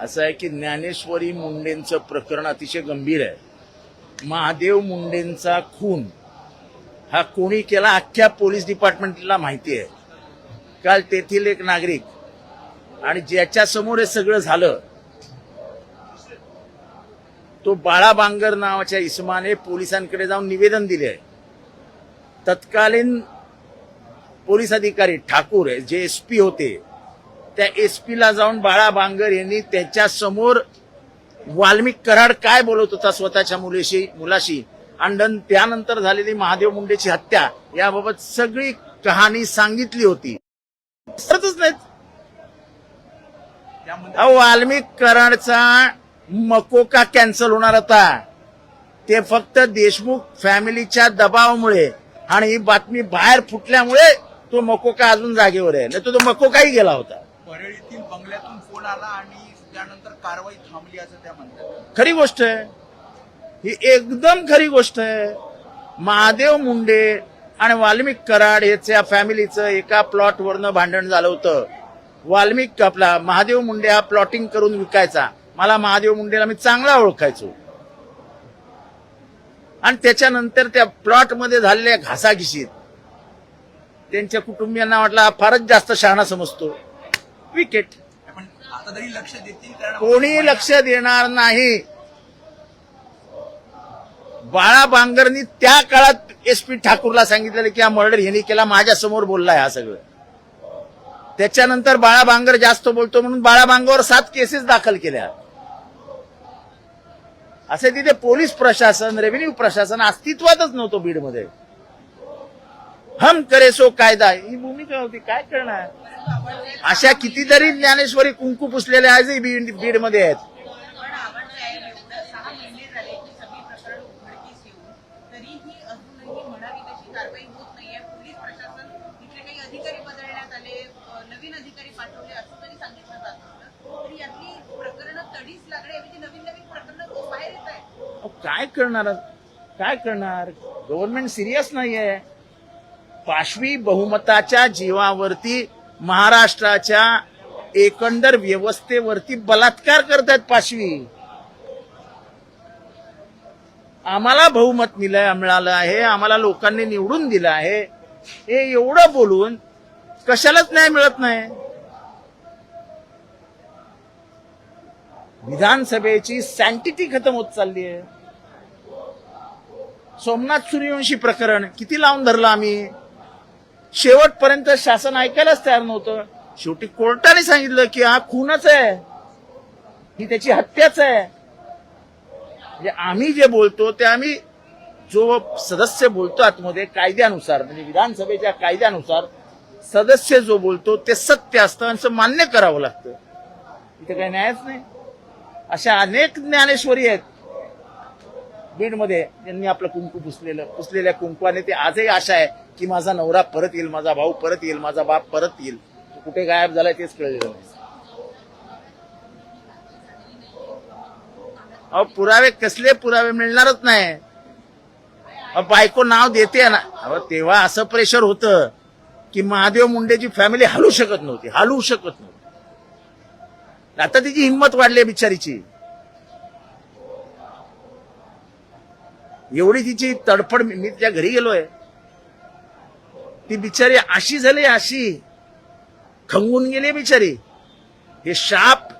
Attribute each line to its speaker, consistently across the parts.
Speaker 1: असं आहे की ज्ञानेश्वरी मुंडेंचं प्रकरण अतिशय गंभीर आहे. महादेव मुंडेंचा खून हा कोणी केला अख्ख्या पोलीस डिपार्टमेंटला माहिती आहे. काल तेथील एक नागरिक आणि ज्याच्या समोर हे सगळं झालं तो बाळा बांगर नावाच्या इसमाने पोलिसांकडे जाऊन निवेदन दिले आहे. तत्कालीन पोलीस अधिकारी ठाकूर जे एसपी होते त्या एसपीला जाऊन बाळा बांगर यांनी त्याच्या समोर वाल्मिक कराड काय बोलत होता स्वतःच्या मुलाशी आणि त्यानंतर झालेली महादेव मुंडेची हत्या याबाबत सगळी कहाणी सांगितली होती. नाहीत वाल्मिक कराडचा मकोका कॅन्सल होणार होता. ते फक्त देशमुख फॅमिलीच्या दबावामुळे आणि ही बातमी बाहेर फुटल्यामुळे तो मकोका अजून जागेवर आहे. नाही तो मकोकाही गेला होता.
Speaker 2: परळीतील बंगल्यातून फोन आला आणि त्यानंतर कारवाई थांबली असं त्या म्हणतात.
Speaker 1: खरी गोष्ट आहे ही, एकदम खरी गोष्ट आहे. महादेव मुंडे आणि वाल्मिक कराड याच्या फॅमिलीचं एका प्लॉटवरनं भांडण झालं होतं. वाल्मिक आपला महादेव मुंडे हा प्लॉटिंग करून विकायचा. मला महादेव मुंडेला मी चांगला ओळखायचो आणि त्याच्यानंतर त्या प्लॉटमध्ये झालेल्या घासाघिशीत त्यांच्या कुटुंबियांना वाटलं हा फारच जास्त शहाणा समजतो, विकेट.
Speaker 2: पण आता तरी लक्ष देतील,
Speaker 1: कोणी लक्ष देणार नाही. बाळा बांगरनी त्या काळात एसपी ठाकूरला सांगितलेलं की हा मर्डर यांनी केला, माझ्या समोर बोललाय हा सगळं. त्याच्यानंतर बाळा बांगर जास्त बोलतो म्हणून बाळा बांगरवर 7 केसेस दाखल केल्या. असे तिथे पोलीस प्रशासन, रेव्हेन्यू प्रशासन अस्तित्वातच नव्हतं बीडमध्ये. हम करे सो कायदा ही भूमिका होती. काय करणार? अशा कितीतरी ज्ञानेश्वरी कुंकू पुसलेल्या आजही बीडमध्ये आहेत. काय करणार गव्हर्नमेंट सिरियस नाहीये. पाशवी बहुमताच्या जीवावरती महाराष्ट्राच्या एकंदर व्यवस्थेवरती बलात्कार करतायत पाशवी. आम्हाला बहुमत मिळालं आहे, आम्हाला लोकांनी निवडून दिलं आहे, हे एवढं बोलून कशालाच न्याय मिळत नाही. विधानसभेची सँटिटी खतम होत चालली आहे. सोमनाथ सूर्यवंशी प्रकरण किती लावून धरलं आम्ही. शेवटपर्यंत शासन ऐकायलाच तयार नव्हतं. शेवटी कोर्टाने सांगितलं की हा खूनच आहे, ही त्याची हत्याच आहे. म्हणजे आम्ही जे बोलतो ते आम्ही जो सदस्य बोलतो आतमध्ये कायद्यानुसार, म्हणजे विधानसभेच्या कायद्यानुसार सदस्य जो बोलतो ते सत्य असतं असं मान्य करावं लागतं. इथे काही न्यायच नाही. अशा अनेक ज्ञानेश्वरी आहेत बीडमध्ये ज्यांनी आपलं कुंकू पुसलेल्या कुंकवाने ते आजही आशा आहे की माझा नवरा परत येईल, माझा भाऊ परत येईल, माझा बाप परत येईल. कुठे गायब झालाय तेच कळलेलं नाही. अहो पुरावे कसले पुरावे मिळणारच नाही. बायको नाव देते ना. अहो तेव्हा असं प्रेशर होतं की महादेव मुंडेची फॅमिली हलू शकत नव्हती. आता तिची हिंमत वाढली बिचारीची. एवढी तिची तडफड. मी तिच्या घरी गेलोय. ती बिचारी अशी झाली, अशी खंगून गेली बिचारी. हे शाप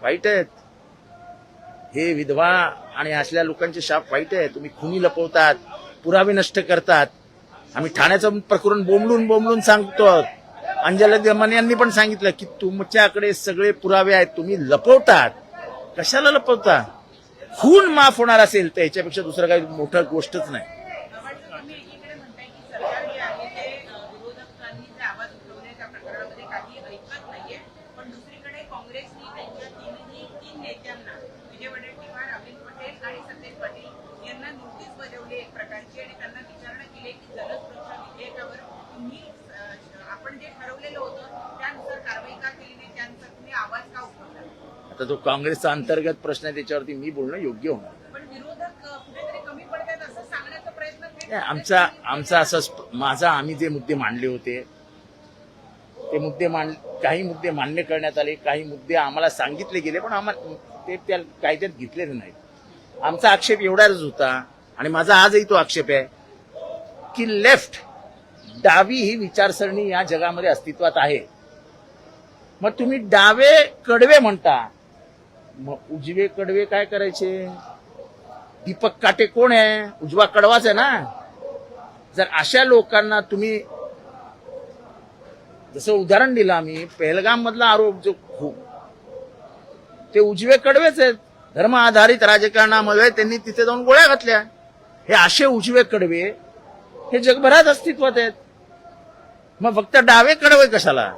Speaker 1: वाईट आहेत. हे विधवा आणि असल्या लोकांचे शाप वाईट आहे. तुम्ही खुनी लपवतात, पुरावे नष्ट करतात. आम्ही ठाण्याचं प्रकरण बोंबलून सांगतो. अंजली दमन यांनी पण सांगितलं की तुमच्याकडे सगळे पुरावे आहेत, तुम्ही लपवतात. कशाला लपवता? खून माफ होणार असेल तर याच्यापेक्षा दुसरं काही मोठं गोष्टच नाही. आता तो काँग्रेसचा अंतर्गत प्रश्न आहे, त्याच्यावरती मी बोलणं योग्य होणार. आमचा असं आम्ही जे मुद्दे मांडले होते ते मुद्दे काही मुद्दे मान्य करण्यात आले, काही मुद्दे आम्हाला सांगितले गेले, पण आम्हाला ते त्या कायद्यात घेतलेले नाहीत. आमचा आक्षेप एवढाच होता, आणि माझा आजही तो आक्षेप आहे की लेफ्ट, डावी ही विचारसरणी या जगामध्ये अस्तित्वात आहे. मग तुम्ही डावे कडवे म्हणता, मग उजवे कडवे काय करायचे? दीपक काटे कोण आहे? उजवा कडवाच आहे ना. जर अशा लोकांना तुम्ही, जसं उदाहरण दिलं आम्ही, पहलगाम मधला आरोप जो ते उजवे कडवेच आहेत. धर्म आधारित राजकारणामध्ये त्यांनी तिथे जाऊन गोळ्या घातल्या. हे असे उजवे कडवे हे जगभरात अस्तित्वात आहेत. मग फक्त डावे कडवे कशाला?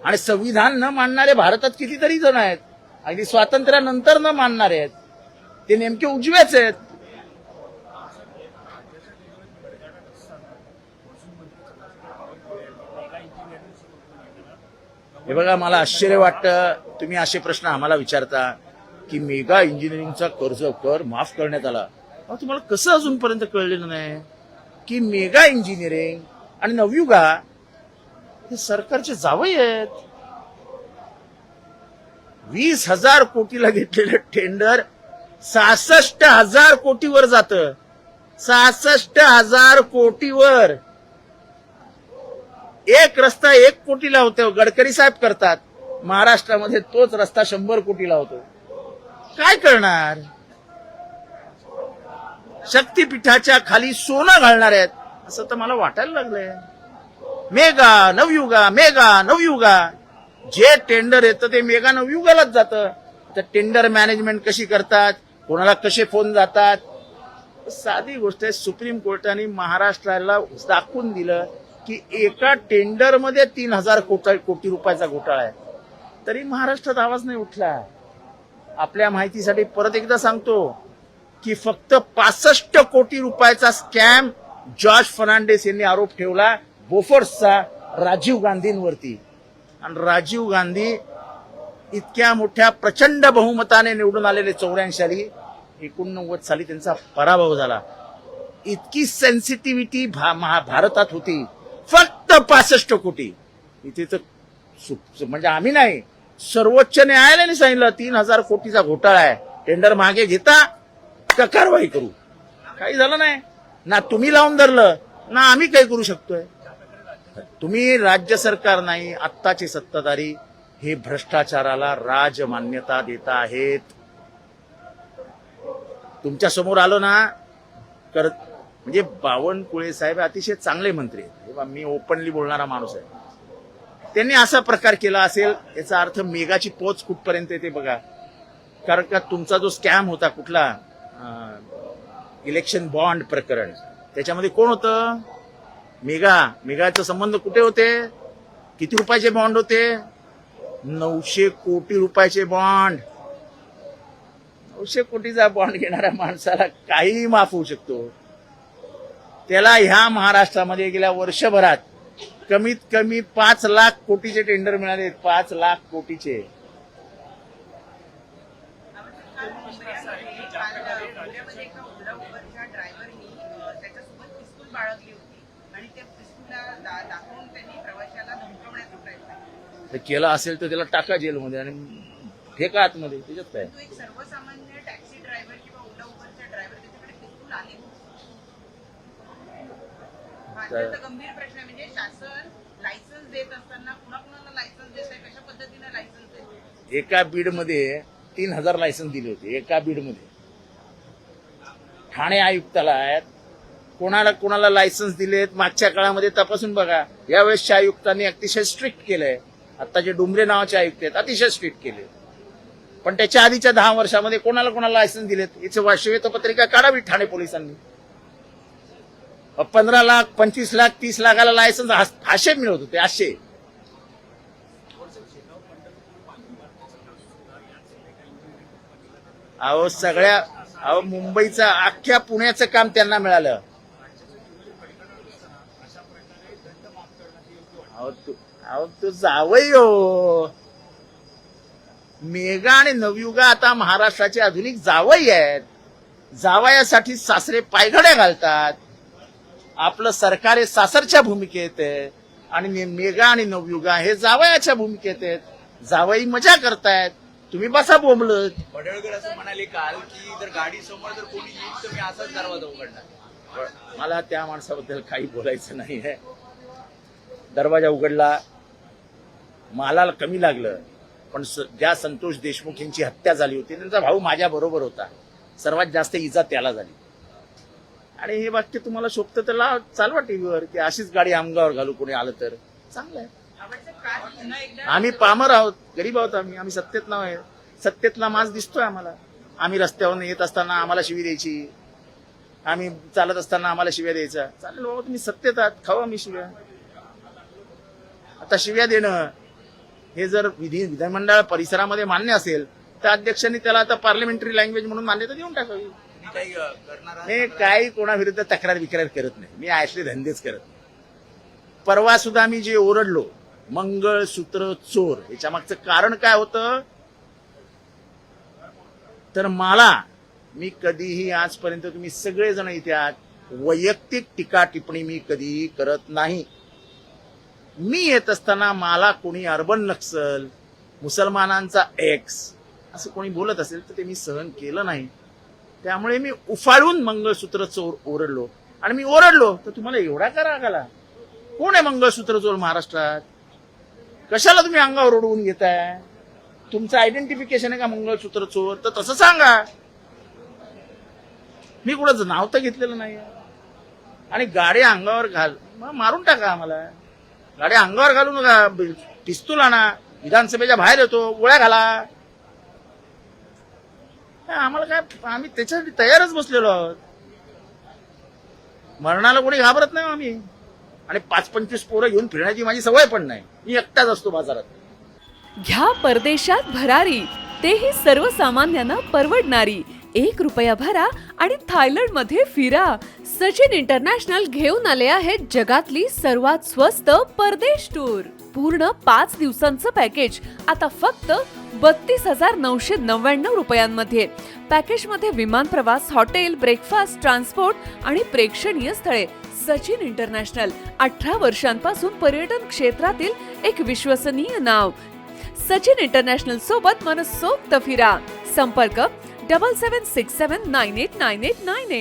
Speaker 1: आणि संविधान न मानणारे भारतात कितीतरी जण आहेत, अगदी स्वातंत्र्यानंतर न मानणारे आहेत, ते नेमके उजवेच आहेत. हे बघा, मला आश्चर्य वाटतं तुम्ही असे प्रश्न आम्हाला विचारता की मेगा इंजिनिअरिंगचा कर माफ करण्यात आला. तुम्हाला कसं अजूनपर्यंत कळलेलं नाही की मेगा इंजिनिअरिंग आणि नवयुगा हे सरकारचे जावई आहेत? 20,000 कोटीला घेतलेलं टेंडर 66,000 कोटीवर जातं. 66,000 कोटीवर. एक रस्ता 1 कोटीला होतो, गडकरी साहेब करतात. महाराष्ट्रामध्ये तोच रस्ता 100 कोटीला होतो. काय करणार? शक्तीपीठाच्या खाली सोनं घालणार आहेत असं तर मला वाटायला लागलंय. मेगा नवयुगा, मेगा नवयुगा, जे टेंडर येतं ते मेगा नवयुगालाच जातं. तर टेंडर मॅनेजमेंट कशी करतात, कोणाला कसे फोन जातात, साधी गोष्ट आहे. सुप्रीम कोर्टाने महाराष्ट्राला दाखवून दिलं की एका टेंडरमध्ये 3,000 कोटी रुपयाचा घोटाळा आहे, तरी महाराष्ट्रात आवाज नाही उठला. आपल्या माहितीसाठी परत एकदा सांगतो की फक्त 65 कोटी रुपयाचा स्कॅम जॉर्ज फर्नांडिस यांनी आरोप ठेवला बोफोर्सचा राजीव गांधींवरती. आणि राजीव गांधी इतक्या मोठ्या प्रचंड बहुमताने निवडून आलेले 84 साली, 89 साली त्यांचा पराभव झाला. इतकी सेन्सिटिव्हिटी भारतात होती. फक्त 65 कोटी. इथे तर म्हणजे आम्ही नाही, सर्वोच्च न्यायालयाने सांगितलं 3,000 कोटीचा घोटाळा आहे, टेंडर मागे घेता का कारवाई करू. काही झालं नाही ना. तुम्ही लावून धरलं ना, आम्ही काही करू शकतोय. तुम्ही राज्य सरकार नाही, आत्ताचे सत्ताधारी हे भ्रष्टाचाराला राजमान्यता देत आहेत. तुमच्या समोर आलो ना, म्हणजे बावनकुळे साहेब अतिशय चांगले मंत्री आहेत. मी ओपनली बोलणारा माणूस आहे. त्यांनी असा प्रकार केला असेल, याचा अर्थ मेगाची पोच कुठपर्यंत येते बघा. कारण का तुमचा जो स्कॅम होता कुठला, इलेक्शन बॉन्ड प्रकरण, त्याच्यामध्ये कोण होतं? मेगाचा संबंध कुठे होते? किती रुपयाचे बॉन्ड होते? 900 कोटी रुपयाचे बॉन्ड. 900 कोटीचा बॉन्ड घेणाऱ्या माणसाला काही माफ होऊ शकतो. त्याला ह्या महाराष्ट्रामध्ये गेल्या वर्षभरात कमीत कमी 5 लाख कोटीचे टेंडर मिळाले. 5 लाख कोटीचे. केलं असेल तर त्याला टाका जेलमध्ये आणि फेका आतमध्ये. त्याच्यात काय?
Speaker 3: सर्वसामान्य टॅक्सी ड्रायव्हर किंवा ओला उबरचा ड्रायव्हर त्याच्याकडे पिस्तूल आहे. गंभीर प्रश्न आहे. म्हणजे शासन लायसन्स देत असताना कुणाकुणाला लायसन्स देत आहे, कशा पद्धतीने लायसन्स देत?
Speaker 1: एका बीडमध्ये 3,000 लायसन्स दिले होते. एका बीडमध्ये ठाणे आयुक्ताला कोणाला लायसन्स दिलेत मागच्या काळामध्ये तपासून बघा. यावेळेसच्या आयुक्तांनी अतिशय स्ट्रिक्ट केलंय. आता जे डुमरे नावाचे आयुक्त आहेत अतिशय स्ट्रिक्ट केले. पण त्याच्या आधीच्या 10 वर्षामध्ये कोणाला लायसन्स दिलेत याची श्वेतपत्रिका काढावी ठाणे पोलिसांनी. 15 लाख, 25 लाख, 30 लाखाला लायसन्स असे मिळत होते. असे मुंबईचं अख्ख्या पुण्याचं काम त्यांना मिळालं. तो जावई हो. मेगा आणि नवयुगा आता महाराष्ट्राचे आधुनिक जावई आहेत. जावयासाठी सासरे पायघड्या घालतात. आपलं सरकार हे सासरच्या भूमिकेत आहे. आणि मेगा आणि नवयुगा हे जावयाच्या भूमिकेत आहेत. जावई मजा करतायत, तुम्ही बसा बोंबलत.
Speaker 2: पडळकर असं म्हणाले काल की जर गाडी समोर जर कोणी येईल तर मी असाच दरवाजा उघडणार.
Speaker 1: मला त्या माणसाबद्दल काही बोलायचं नाही आहे. दरवाजा उघडला, मालाला कमी लागलं, पण ज्या संतोष देशमुख यांची हत्या झाली होती त्यांचा भाऊ माझ्या बरोबर होता. सर्वात जास्त इजा त्याला झाली. आणि हे वाक्य तुम्हाला शोभतं तर चालवा टीव्हीवर की अशीच गाडी अंगावर घालू कोणी आलं तर. चांगलं आहे.
Speaker 3: आवडतं का पुन्हा एकदा
Speaker 1: आम्ही पामर आहोत, गरीब आहोत, आम्ही सत्तेत नाव आहे. सत्तेतला माज दिसतोय आम्हाला. आम्ही रस्त्यावरून येत असताना आम्हाला शिवी द्यायची, आम्ही चालत असताना आम्हाला शिव्या द्यायचा. चालेल बाबा, तुम्ही सत्तेत आहात, खाऊ आम्ही शिव्या. आता शिव्या देणं हे जर विधानमंडळ परिसरामध्ये मान्य असेल तर अध्यक्षांनी त्याला आता पार्लमेंटरी लँग्वेज म्हणून मान्यता देऊन टाकावी.
Speaker 2: तुम्ही काही करणार आहात?
Speaker 1: मी काही कोणाविरुद्ध तक्रार विक्रार करत नाही. मी असले धंदेच करत नाही. परवा सुद्धा मी जे ओरडलो मंगळसूत्र चोर, याच्या मागचं कारण काय होतं तर मी कधीही आजपर्यंत, तुम्ही सगळेजण इथे आहात, वैयक्तिक टीका टिप्पणी मी कधीही करत नाही. मी येत असताना मला कोणी अर्बन नक्सल, मुसलमानांचा एक्स असं कोणी बोलत असेल तर ते मी सहन केलं नाही. त्यामुळे मी उफाळून मंगळसूत्र चोर ओरडलो. आणि मी ओरडलो तर तुम्हाला एवढा का राग आला? कोण आहे मंगळसूत्र चोर महाराष्ट्रात? कशाला तुम्ही अंगावर ओढवून घेताय? तुमचं आयडेंटिफिकेशन आहे का मंगळसूत्र चोर? तर तसं सांगा. मी कुणाचं नाव तर घेतलेलं नाही. आणि गाड्या अंगावर मग मारून टाका आम्हाला. गाड्या अंगावर घालू नका, पिस्तूल आणा, विधानसभेच्या बाहेर येतो, गोळ्या घाला. आम्हाला काय, आम्ही त्याच्यासाठी तयारच बसलेलो आहोत. मरणाला कोणी घाबरत नाही आम्ही. आणि 5-25 पोरं घेऊन फिरण्याची माझी सवय पण नाही. मी एकटाच असतो बाजारात.
Speaker 4: घ्या परदेशात भरारी, तेही सर्वसामान्यांना परवडणारी. 1 रुपया भरा आणि थायलंडमध्ये फिरा. सचिन इंटरनॅशनल घेऊन आले आहेत जगातली सर्वात स्वस्त परदेश टूर. पूर्ण 5 दिवसांचं पॅकेज आता फक्त 32,999 रुपयांमध्ये. पॅकेजमध्ये विमान प्रवास, हॉटेल, ब्रेकफास्ट, ट्रान्सपोर्ट आणि प्रेक्षणीय स्थळे. सचिन इंटरनॅशनल 18 वर्षांपासून पर्यटन क्षेत्रातील एक विश्वसनीय नाव. सचिन इंटरनॅशनल सोबत मनसोक्त फिरा. संपर्क 7767989898.